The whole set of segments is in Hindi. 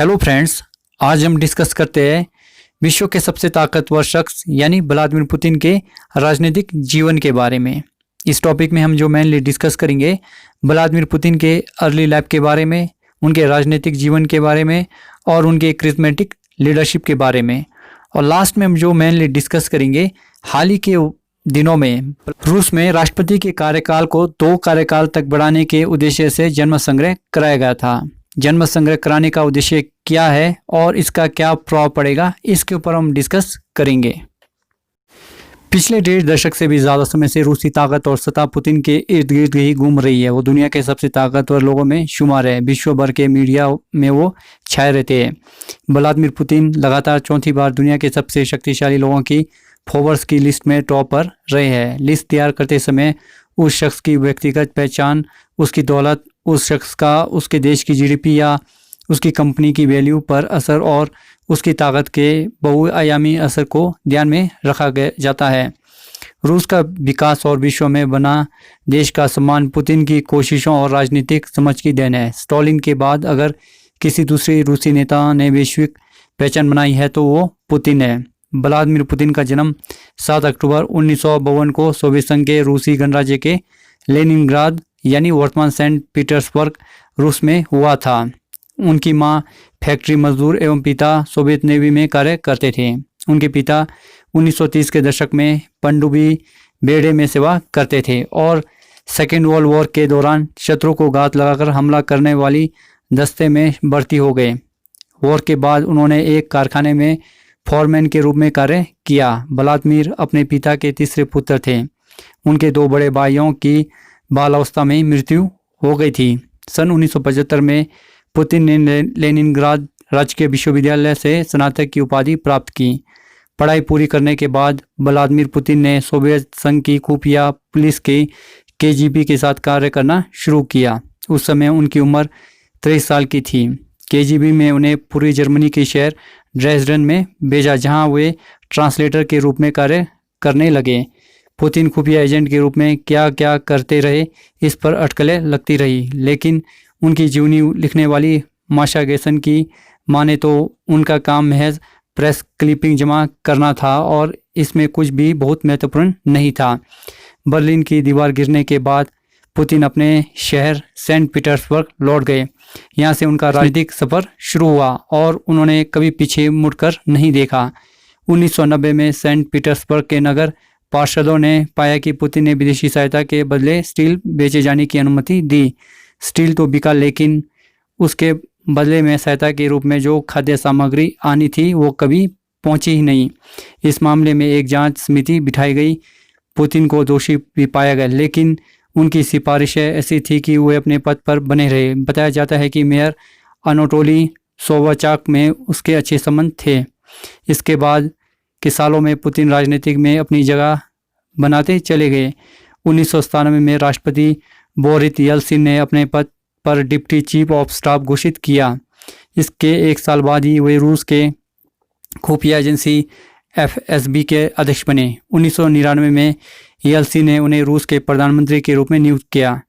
हेलो फ्रेंड्स, आज हम डिस्कस करते हैं विश्व के सबसे ताकतवर शख्स यानी व्लादिमीर पुतिन के राजनीतिक जीवन के बारे में। इस टॉपिक में हम जो मेनली डिस्कस करेंगे व्लादिमीर पुतिन के अर्ली लाइफ के बारे में, उनके राजनीतिक जीवन के बारे में और उनके क्रिस्मेटिक लीडरशिप के बारे में। और लास्ट में हम जो मेनली डिस्कस करेंगे हाल ही के दिनों में रूस में राष्ट्रपति के कार्यकाल को 2 कार्यकाल तक बढ़ाने के उद्देश्य से जन्म संग्रह कराया गया था। जन्म संग्रह कराने का उद्देश्य क्या है और इसका क्या प्रभाव पड़ेगा, इसके ऊपर हम डिस्कस करेंगे। पिछले 1.5 दशक से भी ज़्यादा समय से रूसी ताकत और सत्ता पुतिन के इर्द गिर्द ही घूम रही है। वो दुनिया के सबसे ताकतवर लोगों में शुमार है। विश्व भर के मीडिया में वो छाए रहते हैं। व्लादिमीर पुतिन लगातार 4थी बार दुनिया के सबसे शक्तिशाली लोगों की फोर्ब्स की लिस्ट में टॉप पर रहे हैं। लिस्ट तैयार करते समय उस शख्स की व्यक्तिगत पहचान, उसकी दौलत, उस शख्स का उसके देश की जीडीपी या उसकी कंपनी की वैल्यू पर असर और उसकी ताकत के बहुआयामी असर को ध्यान में रखा जाता है। रूस का विकास और विश्व में बना देश का सम्मान पुतिन की कोशिशों और राजनीतिक समझ की देन है। स्टालिन के बाद अगर किसी दूसरे रूसी नेता ने वैश्विक पहचान बनाई है तो वो पुतिन है। व्लादिमीर पुतिन का जन्म 7 अक्टूबर 1952 को सोवियत संघ के रूसी गणराज्य के लेनिनग्राद यानी वर्तमान सेंट पीटर्सबर्ग रूस में हुआ था। उनकी मां फैक्ट्री मजदूर एवं पिता सोवियत नेवी में कार्य करते थे। उनके पिता 1930 के दशक में पनडुब्बी बेड़े में सेवा करते थे और सेकेंड वर्ल्ड वॉर के दौरान शत्रु को घात लगाकर हमला करने वाली दस्ते में भर्ती हो गए। वॉर के बाद उन्होंने एक कारखाने में फॉरमैन के रूप में कार्य किया। व्लादिमीर अपने पिता के तीसरे पुत्र थे। उनके 2 बड़े भाइयों की बालावस्था में मृत्यु हो गई थी। सन 1975 में पुतिन ने लेनिनग्राद राजकीय विश्वविद्यालय से स्नातक की उपाधि प्राप्त की। पढ़ाई पूरी करने के बाद व्लादिमीर पुतिन ने सोवियत संघ की खुफिया पुलिस के केजीबी के साथ कार्य करना शुरू किया। उस समय उनकी उम्र 23 साल की थी। केजीबी में उन्हें पूर्वी जर्मनी के शहर ड्रेसडन में भेजा, जहां वे ट्रांसलेटर के रूप में कार्य करने लगे। पुतिन खुफिया एजेंट के रूप में क्या क्या करते रहे, इस पर अटकलें लगती रही, लेकिन उनकी जीवनी लिखने वाली माशा गेसन की माने तो उनका काम महज प्रेस क्लिपिंग जमा करना था और इसमें कुछ भी बहुत महत्वपूर्ण नहीं था। बर्लिन की दीवार गिरने के बाद पुतिन अपने शहर सेंट पीटर्सबर्ग लौट गए। यहाँ से उनका राजनीतिक सफर शुरू हुआ और उन्होंने कभी पीछे मुड़कर नहीं देखा। 1990 में सेंट पीटर्सबर्ग के नगर पार्षदों ने पाया कि पुतिन ने विदेशी सहायता के बदले स्टील बेचे जाने की अनुमति दी। स्टील तो बिका, लेकिन उसके बदले में सहायता के रूप में जो खाद्य सामग्री आनी थी वो कभी पहुंची ही नहीं। इस मामले में एक जांच समिति बिठाई गई। पुतिन को दोषी भी पाया गया, लेकिन उनकी सिफारिशें ऐसी थी कि वे अपने पद पर बने रहे। बताया जाता है कि मेयर अनाटोली सोवाचाक में उसके अच्छे संबंध थे। इसके बाद के सालों में पुतिन राजनीतिक में अपनी जगह बनाते चले गए। 1997 में राष्ट्रपति बोरिस येल्सिन ने अपने पद पर डिप्टी चीफ ऑफ स्टाफ घोषित किया। इसके 1 साल बाद ही वे रूस के खुफिया एजेंसी एफएसबी के अध्यक्ष बने। 1999 में येल्सिन ने उन्हें रूस के प्रधानमंत्री के रूप में नियुक्त किया।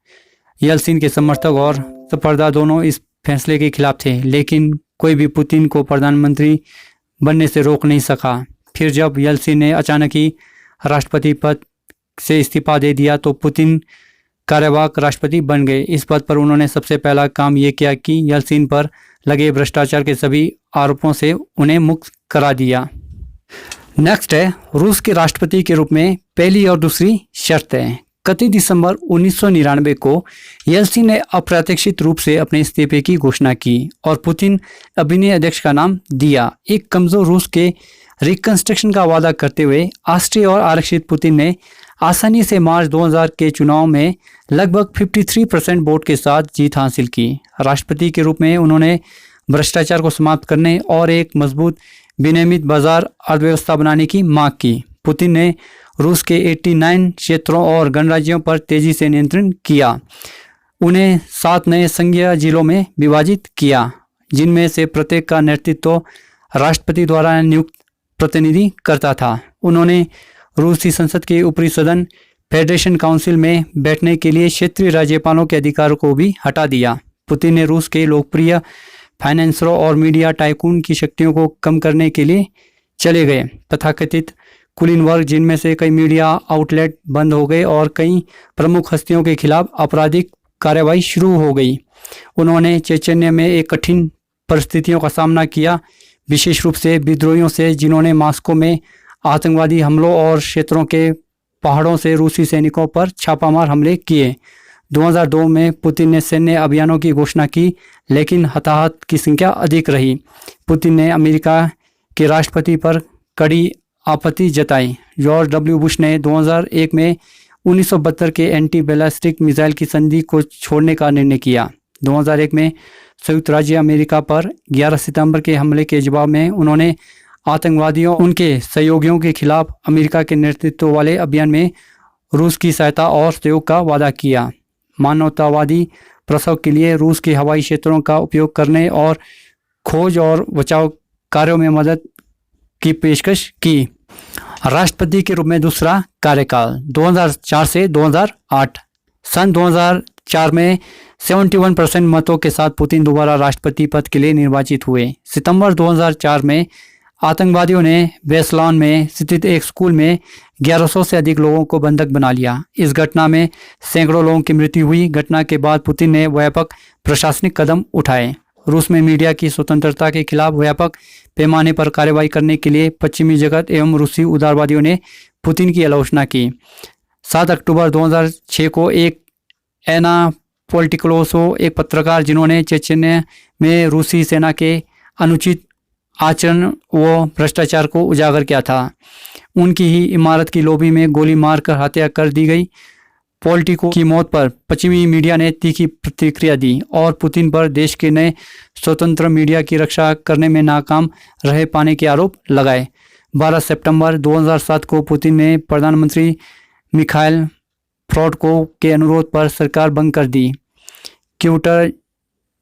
येल्सिन के समर्थक और स्पर्धा दोनों इस फैसले के खिलाफ थे, लेकिन कोई भी पुतिन को प्रधानमंत्री बनने से रोक नहीं सका। फिर जब येल्सिन ने अचानक ही राष्ट्रपति पद से इस्तीफा दे दिया तो पुतिन कार्यवाहक राष्ट्रपति बन गए। इस पद पर उन्होंने सबसे पहला काम ये किया कि येल्सिन पर लगे भ्रष्टाचार के सभी आरोपों से उन्हें मुक्त करा दिया। नेक्स्ट है रूस के राष्ट्रपति के रूप में पहली और दूसरी शर्तें। 31 दिसंबर 1999 को येल्सिन ने अप्रत्याशित रूप से अपने इस्तीफे की घोषणा की और पुतिन अभिनय अध्यक्ष का नाम दिया। एक कमजोर रूस के रिकंस्ट्रक्शन का वादा करते हुए राष्ट्रीय और आरक्षित पुतिन ने आसानी से मार्च 2000 के चुनाव में लगभग 53% वोट के साथ जीत हासिल की। राष्ट्रपति के रूप में उन्होंने भ्रष्टाचार को समाप्त करने और एक मजबूत विनियमित बाजार अर्थव्यवस्था बनाने की मांग की। पुतिन ने रूस के 89 क्षेत्रों और गणराज्यों पर तेजी से नियंत्रण किया। उन्हें 7 नए संघीय जिलों में विभाजित किया, जिनमें से प्रत्येक का नेतृत्व राष्ट्रपति द्वारा नियुक्त प्रतिनिधि करता था। उन्होंने रूसी संसद के ऊपरी सदन फेडरेशन काउंसिल में बैठने के लिए क्षेत्रीय राज्यपालों के अधिकारों को भी हटा दिया। पुतिन ने रूस के लोकप्रिय फाइनेंसरों और मीडिया टाइकून की शक्तियों को कम करने के लिए चले गए। तथाकथित कुलीन वर्ग, जिनमें से कई मीडिया आउटलेट बंद हो गए और कई प्रमुख हस्तियों के खिलाफ आपराधिक कार्रवाई शुरू हो गई। उन्होंने चेचन्य में एक कठिन परिस्थितियों का सामना किया, विशेष रूप से विद्रोहियों से, जिन्होंने मॉस्को में आतंकवादी हमलों और क्षेत्रों के पहाड़ों से रूसी सैनिकों पर छापामार हमले किए। 2002 में पुतिन ने सैन्य अभियानों की घोषणा की, लेकिन हताहत की संख्या अधिक रही। पुतिन ने अमेरिका के राष्ट्रपति पर कड़ी आपत्ति जताई। जॉर्ज डब्ल्यू बुश ने 2001 में 1972 के एंटी बैलिस्टिक मिसाइल की संधि को छोड़ने का निर्णय किया। 2001 में संयुक्त राज्य अमेरिका पर 11 सितंबर के हमले के जवाब में उन्होंने आतंकवादियों, उनके सहयोगियों के खिलाफ अमेरिका के नेतृत्व वाले अभियान में रूस की सहायता और सहयोग का वादा किया। मानवतावादी प्रसव के लिए रूस के हवाई क्षेत्रों का उपयोग करने और खोज और बचाव कार्यों में मदद की पेशकश की। राष्ट्रपति के रूप में दूसरा कार्यकाल 2004 से 2008। सन 2004 में 71% मतों के साथ पुतिन दोबारा राष्ट्रपति पद के लिए निर्वाचित हुए। सितंबर 2004 में आतंकवादियों ने बेसलान में स्थित एक स्कूल में 1100 से अधिक लोगों को बंधक बना लिया। इस घटना में सैकड़ों लोगों की मृत्यु हुई। घटना के बाद पुतिन ने व्यापक प्रशासनिक कदम उठाए। रूस में मीडिया की स्वतंत्रता के खिलाफ व्यापक पैमाने पर कार्रवाई करने के लिए पश्चिमी जगत एवं रूसी उदारवादियों ने पुतिन की आलोचना की। 7 अक्टूबर 2006 को एक एना पोलिटिकलोसो, एक पत्रकार जिन्होंने चेचन्य में रूसी सेना के अनुचित आचरण व भ्रष्टाचार को उजागर किया था, उनकी ही इमारत की लॉबी में गोली मारकर हत्या कर दी गई। पोलिटिको की मौत पर पश्चिमी मीडिया ने तीखी प्रतिक्रिया दी और पुतिन पर देश के नए स्वतंत्र मीडिया की रक्षा करने में नाकाम रहे पाने के आरोप लगाए। 12 सितंबर 2007 को पुतिन ने प्रधानमंत्री मिखाइल फ्रोडको के अनुरोध पर सरकार भंग कर दी। क्यूटर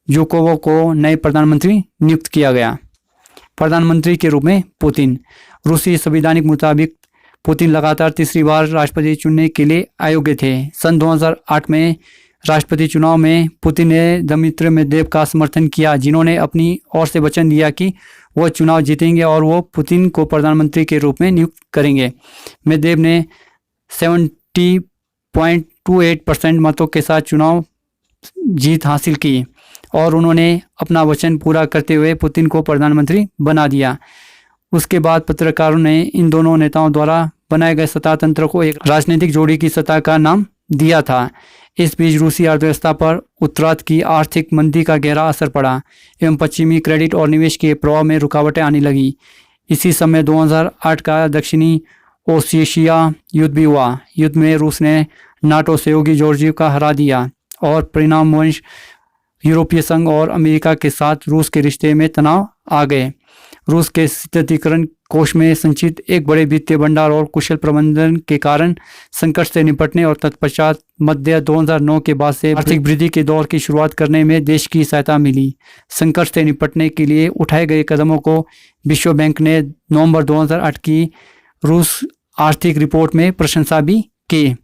यूकोवो को नए प्रधानमंत्री नियुक्त किया गया। प्रधानमंत्री के रूप में पुतिन। रूसी संवैधानिक मुताबिक पुतिन लगातार तीसरी बार राष्ट्रपति चुनने के लिए अयोग्य थे। सन 2008 में राष्ट्रपति चुनाव में पुतिन ने दमित्र मेदवेदेव का समर्थन किया, जिन्होंने अपनी ओर से वचन दिया कि वह चुनाव जीतेंगे और वो पुतिन को प्रधानमंत्री के रूप में नियुक्त करेंगे। मेदवेदेव ने 70.28% मतों के साथ चुनाव जीत हासिल की और उन्होंने अपना वचन पूरा करते हुए पुतिन को प्रधानमंत्री बना दिया। उसके बाद पत्रकारों ने इन दोनों नेताओं द्वारा बनाए गए सत्ता तंत्र को एक राजनीतिक जोड़ी की सत्ता का नाम दिया था। इस बीच रूसी अर्थव्यवस्था पर उत्तरार्ध की आर्थिक मंदी का गहरा असर पड़ा एवं पश्चिमी क्रेडिट और निवेश के प्रवाह में रुकावटें आने लगी। इसी समय 2008 का दक्षिणी ओसेशिया युद्ध भी हुआ। युद्ध में रूस ने नाटो सहयोगी जॉर्जिया का हरा दिया और परिणामवश यूरोपीय संघ और अमेरिका के साथ रूस के रिश्ते में तनाव आ गए। रूस के शीतलीकरण कोष में संचित एक बड़े वित्तीय भंडार और कुशल प्रबंधन के कारण संकट से निपटने और तत्पश्चात मध्य 2009 के बाद से आर्थिक वृद्धि के दौर की शुरुआत करने में देश की सहायता मिली। संकट से निपटने के लिए उठाए गए कदमों को विश्व बैंक ने नवंबर 2008 की रूस आर्थिक रिपोर्ट में प्रशंसा भी की।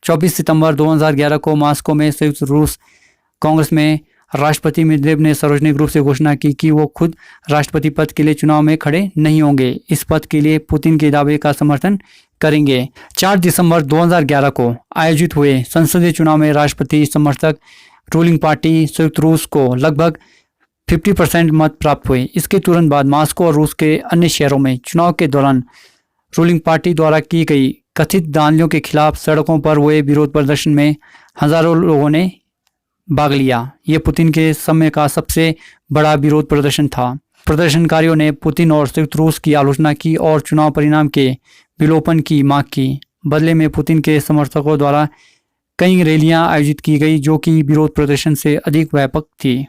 24 सितंबर 2011 को मॉस्को में संयुक्त रूस कांग्रेस में राष्ट्रपति मेदवेदेव ने सार्वजनिक रूप से घोषणा की कि वो खुद राष्ट्रपति पद के लिए चुनाव में खड़े नहीं होंगे। इस पद के लिए पुतिन के दावे का समर्थन करेंगे। 4 दिसंबर 2011 को आयोजित हुए संसदीय चुनाव में राष्ट्रपति समर्थक रूलिंग पार्टी संयुक्त रूस को लगभग 50% मत प्राप्त हुए। इसके तुरंत बाद मॉस्को और रूस के अन्य शहरों में चुनाव के दौरान रूलिंग पार्टी द्वारा की गई कथित धांधलियों के खिलाफ सड़कों पर हुए विरोध प्रदर्शन में हजारों लोगों ने भाग लिया। ये पुतिन के समय का सबसे बड़ा विरोध प्रदर्शन था। प्रदर्शनकारियों ने पुतिन और संयुक्त रूस की आलोचना की और चुनाव परिणाम के विलोपन की मांग की। बदले में पुतिन के समर्थकों द्वारा कई रैलियां आयोजित की गई जो कि विरोध प्रदर्शन से अधिक व्यापक थी।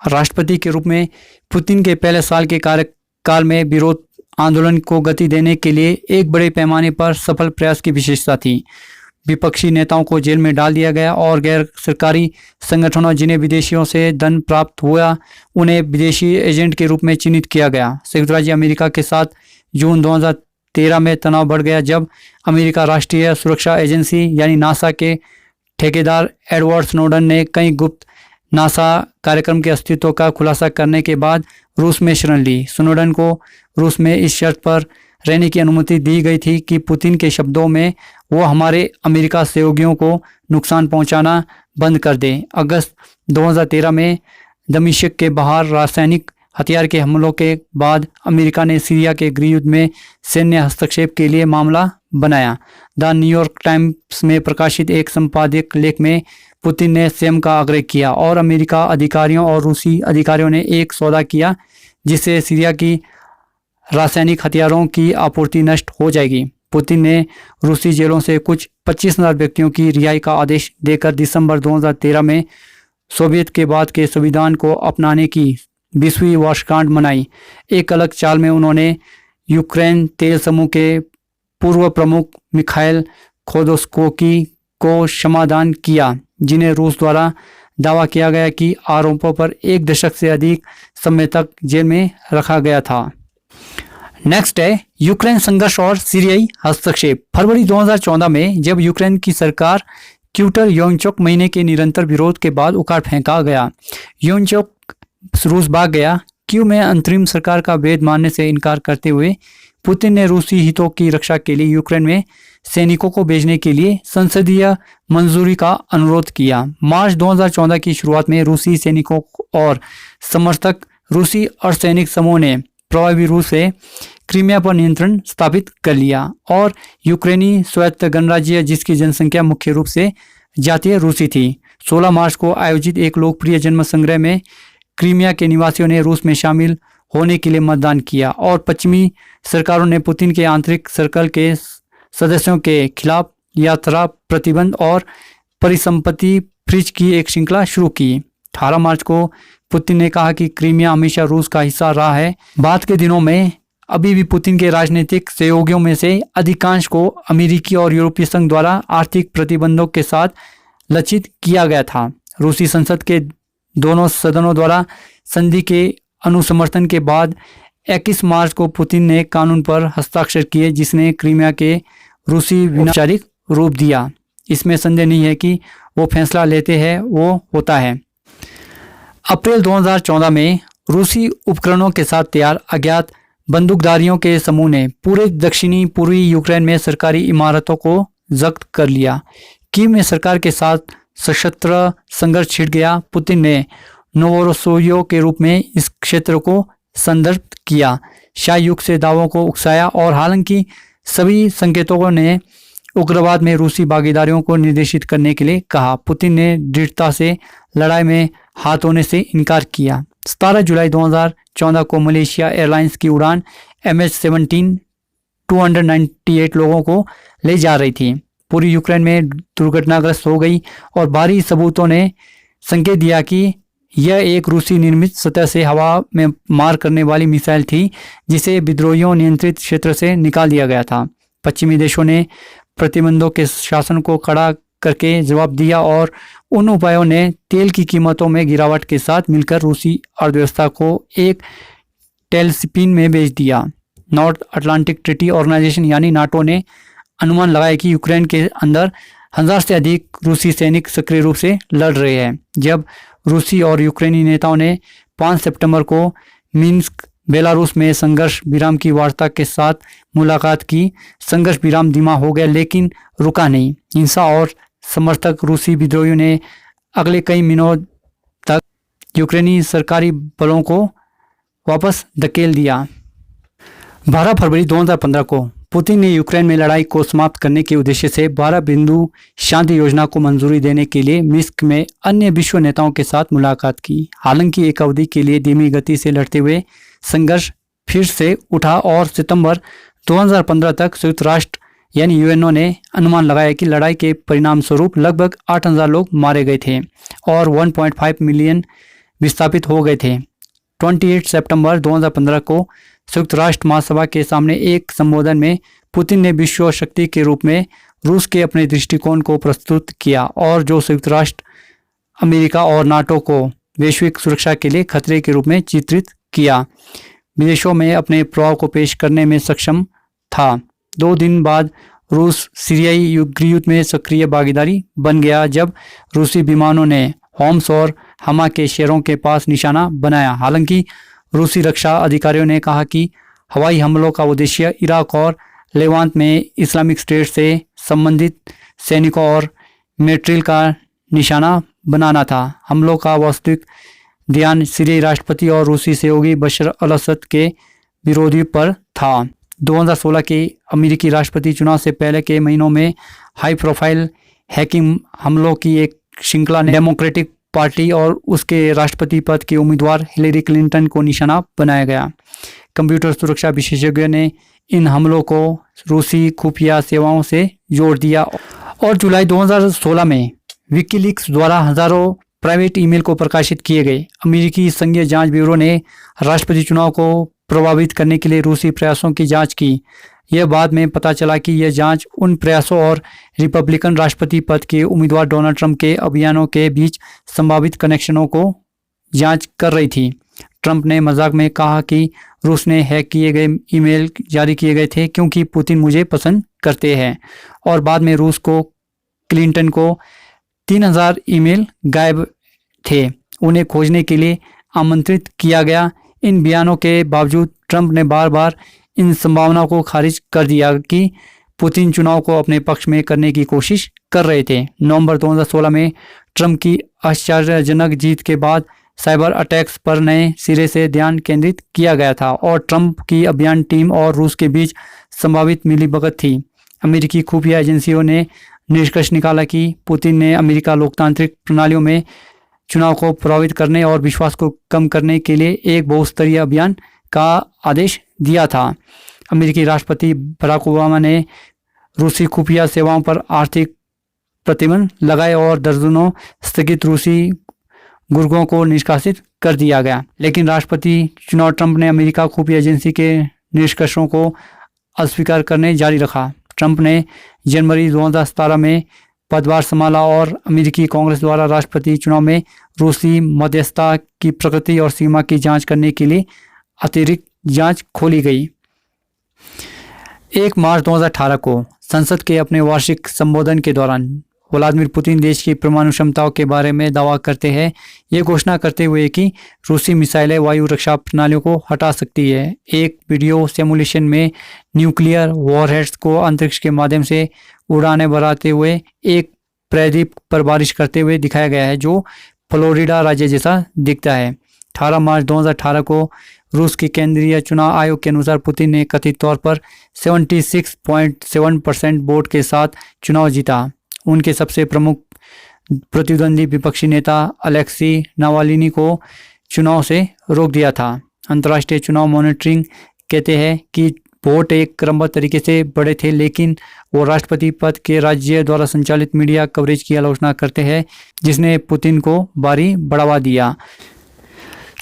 राष्ट्रपति के रूप में पुतिन के पहले साल के कार्यकाल में विरोध आंदोलन को गति देने के लिए एक बड़े पैमाने पर सफल प्रयास की विशेषता थी। विपक्षी नेताओं को जेल में डाल दिया गया और गैर सरकारी संगठनों जिन्हें विदेशियों से धन प्राप्त हुआ उन्हें विदेशी एजेंट के रूप में चिन्हित किया गया। संयुक्त राज्य अमेरिका के साथ जून 2013 में तनाव बढ़ गया जब अमेरिका राष्ट्रीय सुरक्षा एजेंसी यानी नासा के ठेकेदार एडवर्ड स्नोडन ने कई गुप्त नासा कार्यक्रम के अस्तित्व का खुलासा करने के बाद रूस में शरण ली। स्नोडेन को रूस में इस शर्त पर रहने की अनुमति दी गई थी कि पुतिन के शब्दों में वो हमारे अमेरिका सहयोगियों को नुकसान पहुंचाना बंद कर दें। अगस्त 2013 में दमिश्क के बाहर रासायनिक हथियार के हमलों के बाद अमेरिका ने सीरिया के गृहयुद्ध में सैन्य हस्तक्षेप के लिए मामला बनाया। द न्यूयॉर्क टाइम्स में प्रकाशित एक संपादक लेख में पुतिन ने स्वयं का आग्रह किया और अमेरिका अधिकारियों और रूसी अधिकारियों ने एक सौदा किया जिससे सीरिया की रासायनिक हथियारों की आपूर्ति नष्ट हो जाएगी। पुतिन ने रूसी जेलों से कुछ 25,000 व्यक्तियों की रिहाई का आदेश देकर दिसंबर 2013 में सोवियत के बाद के संविधान को अपनाने की 20वीं वर्षगांठ मनाई। एक अलग चाल में उन्होंने यूक्रेन तेल समूह के पूर्व प्रमुख मिखाइल खोदोस्कोकी को क्षमादान किया, जिन्हें रूस द्वारा दावा किया गया कि आरोपों पर 1 दशक से अधिक समय तक जेल में रखा गया था। नेक्स्ट है यूक्रेन संघर्ष और सीरियाई हस्तक्षेप। फरवरी 2014 में जब यूक्रेन की सरकार क्यूटर योंचुक महीने के निरंतर विरोध के बाद उखाड़ फेंका गया, योंचुक रूस भाग गया। क्यू में अंतरिम सरकार का भेद मानने से इनकार करते हुए पुतिन ने रूसी हितों की रक्षा के लिए यूक्रेन में सैनिकों को भेजने के लिए संसदीय मंजूरी का अनुरोध किया। मार्च 2014 की शुरुआत में रूसी सैनिकों और समर्थक रूसी अर्धसैनिक समूह ने प्रभावी रूप से क्रीमिया पर नियंत्रण स्थापित कर लिया और यूक्रेनी स्वायत्त गणराज्य, जिसकी जनसंख्या मुख्य रूप से जातीय रूसी थी, 16 मार्च को आयोजित एक लोकप्रिय जन्म संग्रह में क्रीमिया के निवासियों ने रूस में शामिल होने के लिए मतदान किया और पश्चिमी सरकारों ने पुतिन के आंतरिक सर्कल के सदस्यों के खिलाफ यात्रा प्रतिबंध और परिसंपत्ति फ्रीज की एक श्रृंखला शुरू की। 18 मार्च को पुतिन ने कहा कि क्रीमिया हमेशा रूस का हिस्सा रहा है। बाद के दिनों में अभी भी पुतिन के राजनीतिक सहयोगियों में से अधिकांश को अमेरिकी और यूरोपीय संघ द्वारा आर्थिक प्रतिबंधों के साथ लक्षित किया गया था। रूसी संसद के दोनों सदनों द्वारा संधि के अनुसमर्थन के बाद 21 मार्च को पुतिन ने कानून पर हस्ताक्षर किए, जिसने क्रीमिया के रूसी औपचारिक रूप दिया। इसमें संदेह नहीं है कि वो फैसला लेते हैं वो होता है। अप्रैल 2014 में रूसी उपकरणों के साथ तैयार अज्ञात बंदूकधारियों के समूह ने पूरे दक्षिणी पूर्वी यूक्रेन में सरकारी इमारतों को जब्त कर लिया। कीव में सरकार के साथ सशस्त्र संघर्ष छिड़ गया। पुतिन ने नोवोरोसोयो के रूप में इस क्षेत्र को संदर्भित किया, शाही युग से दावों को उकसाया और हालांकि सभी संकेतकों ने उग्रवाद में रूसी भागीदारियों को निर्देशित करने के लिए कहा। पुतिन ने दृढ़ता से लड़ाई में हाथ होने से इनकार किया। 17 जुलाई 2014 को मलेशिया एयरलाइंस की उड़ान MH17 298 लोगों को ले जा रही थी, पूरी यूक्रेन में दुर्घटनाग्रस्त हो गई और भारी सबूतों ने संकेत दिया कि यह एक रूसी निर्मित सतह से हवा में मार करने वाली मिसाइल थी, जिसे विद्रोहियों नियंत्रित क्षेत्र से निकाल दिया गया था। पश्चिमी देशों ने प्रतिबंधों के शासन को खड़ा करके जवाब दिया और उन उपायों ने तेल की कीमतों में गिरावट के साथ मिलकर रूसी अर्थव्यवस्था को एक टेलस्पिन में भेज दिया। नॉर्थ अटलांटिक ट्रीटी ऑर्गेनाइजेशन यानी नाटो ने अनुमान लगाया कि यूक्रेन के अंदर 1000 से अधिक रूसी सैनिक सक्रिय रूप से लड़ रहे हैं। जब रूसी और यूक्रेनी नेताओं ने 5 सितंबर को मिन्स्क बेलारूस में संघर्ष विराम की वार्ता के साथ मुलाकात की, संघर्ष विराम धीमा हो गया लेकिन रुका नहीं। हिंसा और समर्थक रूसी विद्रोहियों ने अगले कई महीनों तक यूक्रेनी सरकारी बलों को वापस धकेल दिया। 12 फरवरी 2015 को पुतिन ने यूक्रेन में लड़ाई को समाप्त करने के उद्देश्य से 12 बिंदु शांति योजना को मंजूरी देने के लिए मिन्स्क में अन्य विश्व नेताओं के साथ मुलाकात की। हालांकि एक अवधि के लिए धीमी गति से लड़ते हुए संघर्ष फिर से उठा और सितंबर 2015 तक संयुक्त राष्ट्र यानी यूएनओ ने अनुमान लगाया कि लड़ाई के परिणाम स्वरूप लगभग 8000 लोग मारे गए थे और 1.5 मिलियन विस्थापित हो गए थे। 28 सितंबर 2015 को संयुक्त राष्ट्र महासभा के सामने एक संबोधन में पुतिन ने विश्व शक्ति के रूप में रूस के अपने दृष्टिकोण को प्रस्तुत किया और जो संयुक्त राष्ट्र, अमेरिका और नाटो को वैश्विक सुरक्षा के लिए खतरे के रूप में चित्रित किया, विदेशों में अपने प्रभाव को पेश करने में सक्षम था। 2 दिन बाद रूस सीरियाई गृहयुद्ध में सक्रिय भागीदारी बन गया जब रूसी विमानों ने होम्स और हमा के शहरों के पास निशाना बनाया। हालांकि रूसी रक्षा अधिकारियों ने कहा कि हवाई हमलों का उद्देश्य इराक और लेवांत में इस्लामिक स्टेट से संबंधित सैनिकों और मेट्रिल का निशाना बनाना था। हमलों का वास्तविक ध्यान सीरियाई राष्ट्रपति और रूसी सहयोगी बशर अल-असद के विरोधी पर था। 2016 के अमेरिकी राष्ट्रपति चुनाव से पहले के महीनों में हाई प्रोफाइल हैकिंग हमलों की एक श्रृंखला ने डेमोक्रेटिक पार्टी और उसके राष्ट्रपति पद के उम्मीदवार हिलेरी क्लिंटन को निशाना बनाया गया। कंप्यूटर सुरक्षा विशेषज्ञों ने इन हमलों को रूसी खुफिया सेवाओं से जोड़ दिया और जुलाई 2016 में विकीलीक्स द्वारा हजारों प्राइवेट ईमेल को प्रकाशित किए गए। अमेरिकी संघीय जांच ब्यूरो ने राष्ट्रपति चुनाव को प्रभावित करने के लिए रूसी प्रयासों की जांच की। यह बाद में पता चला कि यह जांच उन प्रयासों और रिपब्लिकन राष्ट्रपति पद के उम्मीदवार डोनाल्ड ट्रंप के अभियानों के बीच संभावित कनेक्शनों को जांच कर रही थी। ट्रंप ने मजाक में कहा कि रूस ने हैक किए गए ईमेल जारी किए गए थे क्योंकि पुतिन मुझे पसंद करते हैं, और बाद में रूस को क्लिंटन को 3000 ईमेल गायब थे, उन्हें खोजने के लिए आमंत्रित किया गया। इन बयानों के बावजूद ट्रंप ने बार बार इन संभावनाओं को खारिज कर दिया कि पुतिन चुनाव को अपने पक्ष में करने की कोशिश कर रहे थे। नवंबर 2016 में ट्रंप की आश्चर्यजनक जीत के बाद साइबर अटैक्स पर नए सिरे से ध्यान केंद्रित किया गया था और ट्रंप की अभियान टीम और रूस के बीच संभावित मिलीभगत थी। अमेरिकी खुफिया एजेंसियों ने निष्कर्ष निकाला कि पुतिन ने अमेरिका लोकतांत्रिक प्रणालियों में चुनाव को प्रभावित करने और विश्वास को कम करने के लिए एक बहुस्तरीय अभियान का आदेश दिया था। अमेरिकी राष्ट्रपति बराक ओबामा ने रूसी खुफिया सेवाओं पर आर्थिक प्रतिबंध लगाए और दर्जनों स्थगित रूसी गुर्गों को निष्कासित कर दिया गया। लेकिन राष्ट्रपति चुनाव ट्रंप ने अमेरिका खुफिया एजेंसी के निष्कर्षों को अस्वीकार करने जारी रखा। ट्रंप ने जनवरी 2017 में पदभार संभाला और अमेरिकी कांग्रेस द्वारा राष्ट्रपति चुनाव में रूसी मध्यस्थता की प्रकृति और सीमा की जांच करने के लिए अतिरिक्त जांच खोली गई। 1 मार्च 2018 को संसद के अपने वार्षिक संबोधन के दौरान व्लादिमीर पुतिन देश की परमाणु क्षमताओं के बारे में दावा करते हैं, ये घोषणा करते हुए कि रूसी मिसाइलें वायु रक्षा प्रणालियों को हटा सकती है। एक वीडियो सिमुलेशन में न्यूक्लियर वॉरहेड्स को अंतरिक्ष के माध्यम से उड़ाने भराते हुए एक प्रायद्वीप पर बारिश करते हुए दिखाया गया है जो फ्लोरिडा राज्य जैसा दिखता है। 18 मार्च 2018 को रूस के केंद्रीय चुनाव आयोग के अनुसार पुतिन ने कथित तौर पर 76.7% वोट के साथ चुनाव जीता। उनके सबसे प्रमुख प्रतिद्वंदी विपक्षी नेता अलेक्सी नावाल्नी को चुनाव से रोक दिया था। अंतर्राष्ट्रीय चुनाव मॉनिटरिंग कहते हैं कि वोट एक क्रमबद्ध तरीके से बढ़े थे, लेकिन वो राष्ट्रपति पद के राज्य द्वारा संचालित मीडिया कवरेज की आलोचना करते हैं जिसने पुतिन को भारी बढ़ावा दिया।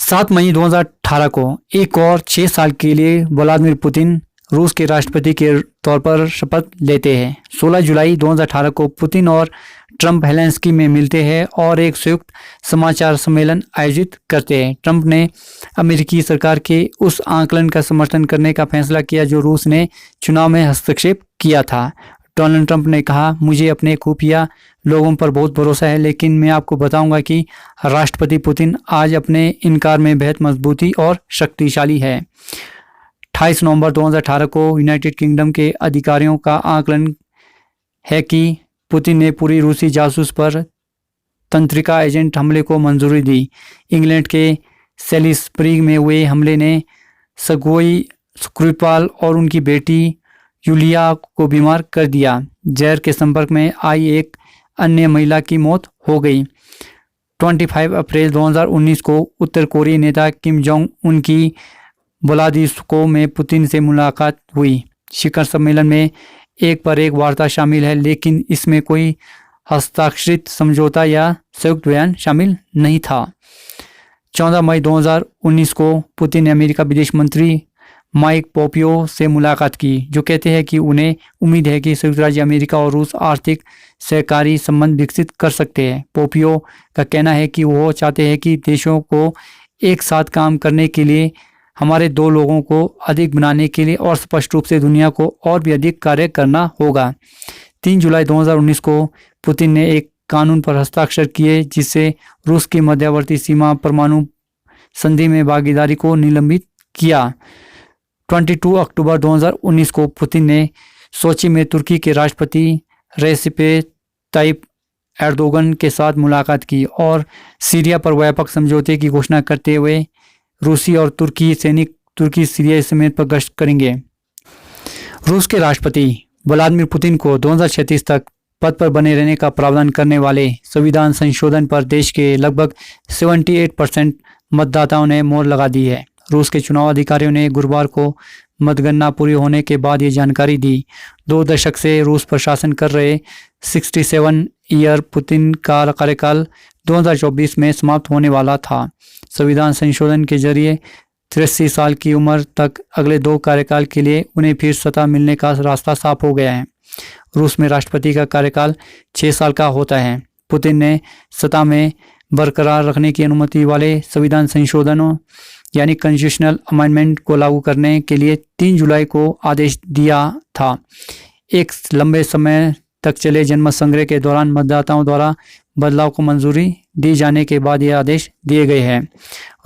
7 मई 2018 को एक और 6 साल के लिए व्लादिमीर पुतिन रूस के राष्ट्रपति के तौर पर शपथ लेते हैं। 16 जुलाई 2018 को पुतिन और ट्रंप हेलेंस्की में मिलते हैं और एक संयुक्त समाचार सम्मेलन आयोजित करते हैं। ट्रंप ने अमेरिकी सरकार के उस आंकलन का समर्थन करने का फैसला किया जो रूस ने चुनाव में हस्तक्षेप किया था। डोनाल्ड ट्रंप ने कहा, मुझे अपने खुफिया लोगों पर बहुत भरोसा है, लेकिन मैं आपको बताऊंगा कि राष्ट्रपति पुतिन आज अपने इनकार में बेहद मजबूती और शक्तिशाली है। 28 नवंबर 2018 को यूनाइटेड किंगडम के अधिकारियों का आकलन है कि पुतिन ने पूरी रूसी जासूस पर तंत्रिका एजेंट हमले को मंजूरी दी। इंग्लैंड के सेलिसबरी में हुए हमले ने सर्गेई स्क्रिपाल और उनकी बेटी यूलिया को बीमार कर दिया। जहर के संपर्क में आई एक अन्य महिला की मौत हो गई। 25 अप्रैल 2019 को उत्तर कोरियाई नेता किम जोंग उन की व्लादिवोस्तोक में पुतिन से मुलाकात हुई। शिखर सम्मेलन में एक पर एक वार्ता शामिल है, लेकिन इसमें कोई हस्ताक्षरित समझौता या संयुक्त बयान शामिल नहीं था। 14 मई 2019 को पुतिन ने अमेरिका विदेश मंत्री माइक पोम्पियो से मुलाकात की, जो कहते हैं कि उन्हें उम्मीद है कि संयुक्त राज्य अमेरिका और रूस आर्थिक सहकारी संबंध विकसित कर सकते हैं। पोम्पियो का कहना है कि वो चाहते हैं कि देशों को एक साथ काम करने के लिए, हमारे दो लोगों को अधिक बनाने के लिए और स्पष्ट रूप से दुनिया को और भी अधिक कार्य करना होगा। 3 जुलाई 2019 को पुतिन ने एक कानून पर हस्ताक्षर किए जिससे रूस की मध्यवर्ती सीमा परमाणु संधि में भागीदारी को निलंबित किया। 22 अक्टूबर 2019 को पुतिन ने सोची में तुर्की के राष्ट्रपति रेसिप ताइप एर्दोगन के साथ मुलाकात की और सीरिया पर व्यापक समझौते की घोषणा करते हुए रूसी और तुर्की सैनिक तुर्की सीरिया समेत पर गश्त करेंगे। रूस के राष्ट्रपति व्लादिमीर पुतिन को 2036 तक पद पर बने रहने का प्रावधान करने वाले संविधान संशोधन पर देश के लगभग 78% मतदाताओं ने मोहर लगा दी है। रूस के चुनाव अधिकारियों ने गुरुवार को मतगणना पूरी होने के बाद ये जानकारी दी। 2 दशक से रूस पर शासन कर रहे 67 ईयर पुतिन का कार्यकाल 2024 में समाप्त होने वाला था। संविधान संशोधन के जरिए 83 साल की उम्र तक अगले 2 कार्यकाल के लिए उन्हें फिर सत्ता मिलने का रास्ता साफ हो गया है। रूस में राष्ट्रपति का कार्यकाल 6 साल का होता है। पुतिन ने सत्ता में बरकरार रखने की अनुमति वाले संविधान संशोधनों यानी कॉन्स्टिट्यूशनल अमेंडमेंट को लागू करने के लिए 3 जुलाई को आदेश दिया था। एक लंबे समय तक चले जनमत संग्रह के दौरान मतदाताओं द्वारा बदलाव को मंजूरी दी जाने के बाद ये आदेश दिए गए हैं।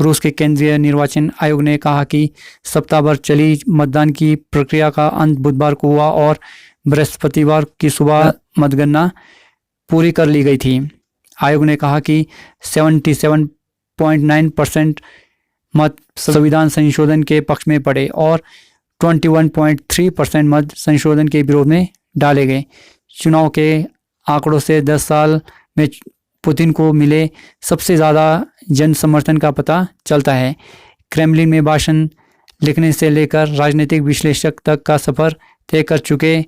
रूस के केंद्रीय निर्वाचन आयोग ने कहा कि सप्ताह भर चली मतदान की प्रक्रिया का अंत बुधवार को हुआ और बृहस्पतिवार की सुबह मतगणना पूरी कर ली गई थी। आयोग ने कहा कि 77.9% मत संविधान संशोधन के पक्ष में पड़े और 21.3% मत संशोधन के विरोध में डाले गए। चुनाव के आंकड़ों से 10 साल में पुतिन को मिले सबसे ज़्यादा जन समर्थन का पता चलता है। क्रेमलिन में भाषण लिखने से लेकर राजनीतिक विश्लेषक तक का सफ़र तय कर चुके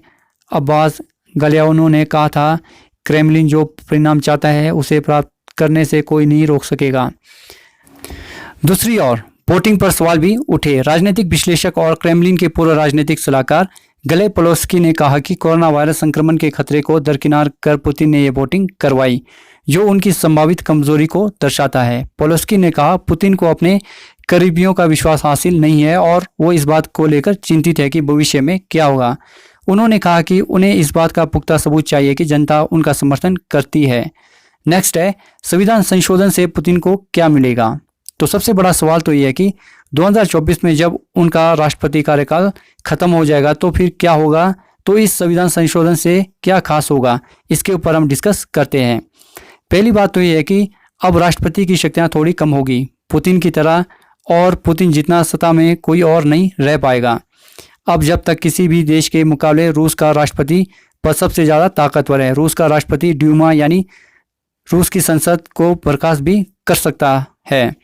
अब्बास गलियानो ने कहा था, क्रेमलिन जो परिणाम चाहता है उसे प्राप्त करने से कोई नहीं रोक सकेगा। दूसरी ओर वोटिंग पर सवाल भी उठे। राजनीतिक विश्लेषक और क्रेमलिन के पूर्व राजनीतिक सलाहकार गले पोलोस्की ने कहा कि कोरोना वायरस संक्रमण के खतरे को दरकिनार कर पुतिन ने यह वोटिंग करवाई, जो उनकी संभावित कमजोरी को दर्शाता है। पोलोस्की ने कहा, पुतिन को अपने करीबियों का विश्वास हासिल नहीं है और वो इस बात को लेकर चिंतित है कि भविष्य में क्या होगा। उन्होंने कहा कि उन्हें इस बात का पुख्ता सबूत चाहिए कि जनता उनका समर्थन करती है। नेक्स्ट है, संविधान संशोधन से पुतिन को क्या मिलेगा? तो सबसे बड़ा सवाल तो ये है कि 2024 में जब उनका राष्ट्रपति कार्यकाल खत्म हो जाएगा तो फिर क्या होगा, तो इस संविधान संशोधन से क्या खास होगा, इसके ऊपर हम डिस्कस करते हैं। पहली बात तो ये है कि अब राष्ट्रपति की शक्तियां थोड़ी कम होगी पुतिन की तरह, और पुतिन जितना सत्ता में कोई और नहीं रह पाएगा। अब जब तक किसी भी देश के मुकाबले रूस का राष्ट्रपति पद सबसे ज़्यादा ताकतवर है। रूस का राष्ट्रपति ड्यूमा यानी रूस की संसद को बर्खास्त भी कर सकता है।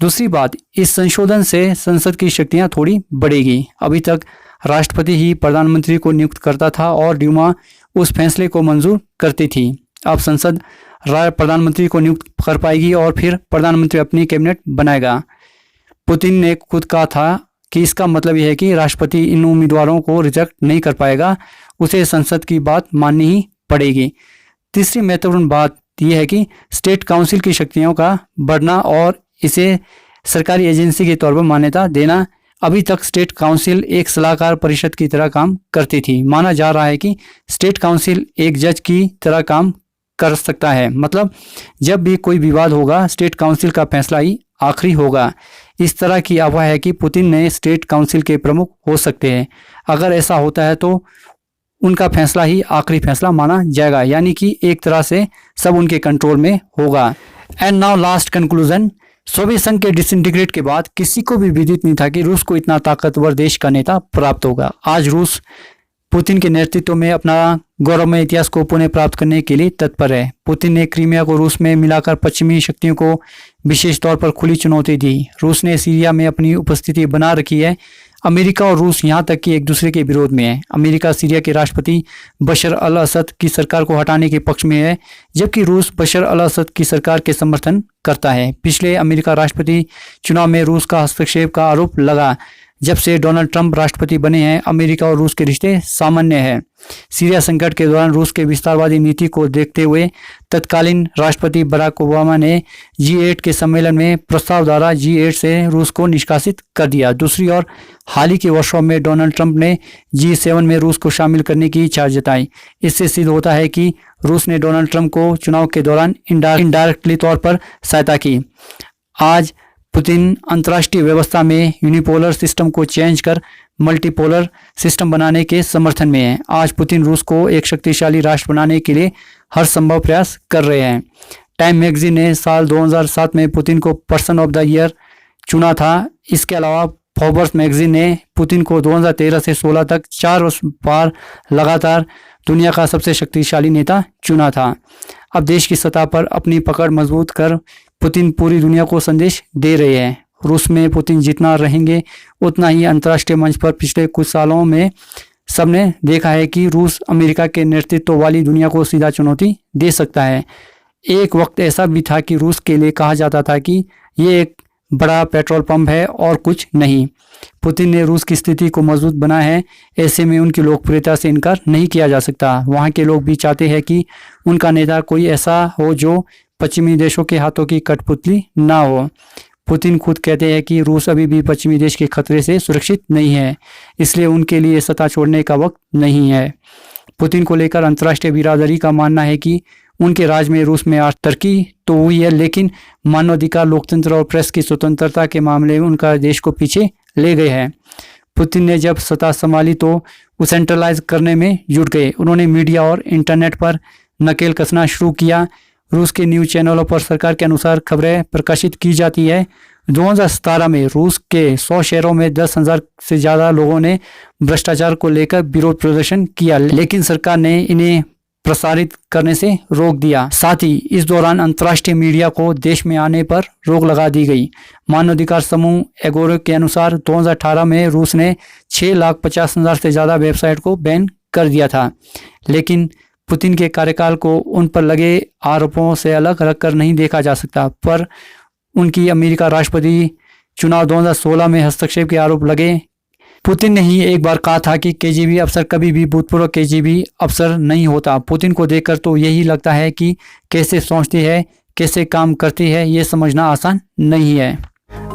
दूसरी बात, इस संशोधन से संसद की शक्तियां थोड़ी बढ़ेगी। अभी तक राष्ट्रपति ही प्रधानमंत्री को नियुक्त करता था और ड्यूमा उस फैसले को मंजूर करती थी। अब संसद प्रधानमंत्री को नियुक्त कर पाएगी और फिर प्रधानमंत्री अपनी कैबिनेट बनाएगा। पुतिन ने खुद कहा था कि इसका मतलब यह है कि राष्ट्रपति इन उम्मीदवारों को रिजेक्ट नहीं कर पाएगा, उसे संसद की बात माननी ही पड़ेगी। तीसरी महत्वपूर्ण बात यह है कि स्टेट काउंसिल की शक्तियों का बढ़ना और इसे सरकारी एजेंसी के तौर पर मान्यता देना। अभी तक स्टेट काउंसिल एक सलाहकार परिषद की तरह काम करती थी। माना जा रहा है कि स्टेट काउंसिल एक जज की तरह काम कर सकता है, मतलब जब भी कोई विवाद होगा स्टेट काउंसिल का फैसला ही आखिरी होगा। इस तरह की अफवाह है कि पुतिन ने स्टेट काउंसिल के प्रमुख हो सकते हैं। अगर ऐसा होता है तो उनका फैसला ही आखिरी फैसला माना जाएगा, यानी कि एक तरह से सब उनके कंट्रोल में होगा। And now last conclusion, Soviet संघ के डिसइंटीग्रेट के बाद किसी को भी विदित नहीं था कि रूस को इतना ताकतवर देश का नेता प्राप्त होगा। आज रूस पुतिन के नेतृत्व में अपना गौरवमय इतिहास को पुनः प्राप्त करने के लिए तत्पर है। पुतिन ने क्रीमिया को रूस में मिलाकर पश्चिमी शक्तियों को विशेष तौर पर खुली चुनौती दी। रूस ने सीरिया में अपनी उपस्थिति बना रखी है। अमेरिका और रूस यहाँ तक कि एक दूसरे के विरोध में है। अमेरिका सीरिया के राष्ट्रपति बशर अल असद की सरकार को हटाने के पक्ष में है, जबकि रूस बशर अल असद की सरकार के समर्थन करता है। पिछले अमेरिका राष्ट्रपति चुनाव में रूस का हस्तक्षेप का आरोप लगा, जब से डोनाल्ड ट्रंप राष्ट्रपति बने हैं, अमेरिका और रूस के रिश्ते सामान्य हैं। सीरिया संकट के दौरान रूस के विस्तारवादी नीति को देखते हुए तत्कालीन राष्ट्रपति बराक ओबामा ने G8 के सम्मेलन में प्रस्ताव द्वारा G8 से रूस को निष्कासित कर दिया। दूसरी ओर हाल ही के वर्षों में डोनाल्ड ट्रंप ने G7 में रूस को शामिल करने की इच्छा जताई। इससे सिद्ध होता है कि रूस ने डोनाल्ड ट्रंप को चुनाव के दौरान इनडायरेक्टली तौर पर सहायता की। आज पुतिन अंतर्राष्ट्रीय व्यवस्था में यूनिपोलर सिस्टम को चेंज कर मल्टीपोलर सिस्टम बनाने के समर्थन में है। आज पुतिन रूस को एक शक्तिशाली राष्ट्र बनाने के लिए हर संभव प्रयास कर रहे हैं। टाइम मैगजीन ने साल 2007 में पुतिन को पर्सन ऑफ द ईयर चुना था। इसके अलावा फोर्ब्स मैगजीन ने पुतिन को 2013 से 16 तक 4 बार लगातार दुनिया का सबसे शक्तिशाली नेता चुना था। अब देश की सतह पर अपनी पकड़ मजबूत कर पुतिन पूरी दुनिया को संदेश दे रहे हैं। रूस में पुतिन जितना रहेंगे उतना ही अंतर्राष्ट्रीय मंच पर पिछले कुछ सालों में सबने देखा है कि रूस अमेरिका के नेतृत्व वाली दुनिया को सीधा चुनौती दे सकता है। एक वक्त ऐसा भी था कि रूस के लिए कहा जाता था कि ये एक बड़ा पेट्रोल पंप है और कुछ नहीं। पुतिन ने रूस की स्थिति को मजबूत बनाया है। ऐसे में उनकी लोकप्रियता से इनकार नहीं किया जा सकता। वहाँ के लोग भी चाहते हैं कि उनका नेता कोई ऐसा हो जो पश्चिमी देशों के हाथों की कठपुतली ना हो। पुतिन खुद कहते हैं कि रूस अभी भी पश्चिमी देश के खतरे से सुरक्षित नहीं है, इसलिए उनके लिए सत्ता छोड़ने का वक्त नहीं है। पुतिन को लेकर अंतर्राष्ट्रीय बिरादरी का मानना है कि उनके राज में रूस में आज तरक्की तो हुई है, लेकिन मानवाधिकार, लोकतंत्र और प्रेस की स्वतंत्रता के मामले में उनका देश को पीछे ले गए हैं। पुतिन ने जब सत्ता संभाली तो वो सेंट्रलाइज करने में जुट गए। उन्होंने मीडिया और इंटरनेट पर नकेल कसना शुरू किया। रूस के न्यूज़ चैनलों पर सरकार के अनुसार खबरें प्रकाशित की जाती है। 2017 में रूस के 100 शहरों में 10,000 से ज़्यादा लोगों ने भ्रष्टाचार को लेकर विरोध प्रदर्शन किया, लेकिन सरकार ने इन्हें प्रसारित करने से रोक दिया। साथ ही इस दौरान अंतर्राष्ट्रीय मीडिया को देश में आने पर रोक लगा दी गई। मानवाधिकार समूह एगोरा के अनुसार 2018 में रूस ने 6,50,000 से ज़्यादा वेबसाइट को बैन कर दिया था, लेकिन पुतिन के कार्यकाल को उन पर लगे आरोपों से अलग रखकर नहीं देखा जा सकता। पर उनकी अमेरिका राष्ट्रपति चुनाव 2016 में हस्तक्षेप के आरोप लगे। पुतिन ने ही एक बार कहा था कि KGB अफसर कभी भी भूतपूर्व KGB अफसर नहीं होता। पुतिन को देखकर तो यही लगता है कि कैसे सोचती है, कैसे काम करती है, ये समझना आसान नहीं है।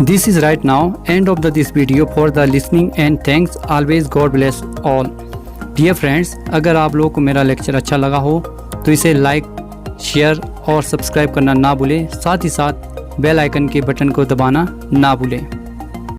This is right now end of this video for the listening and thanks always, God bless all. Dear friends, अगर आप लोगों को मेरा लेक्चर अच्छा लगा हो तो इसे लाइक, शेयर और सब्सक्राइब करना ना भूलें। साथ ही साथ बेल आइकन के बटन को दबाना ना भूलें।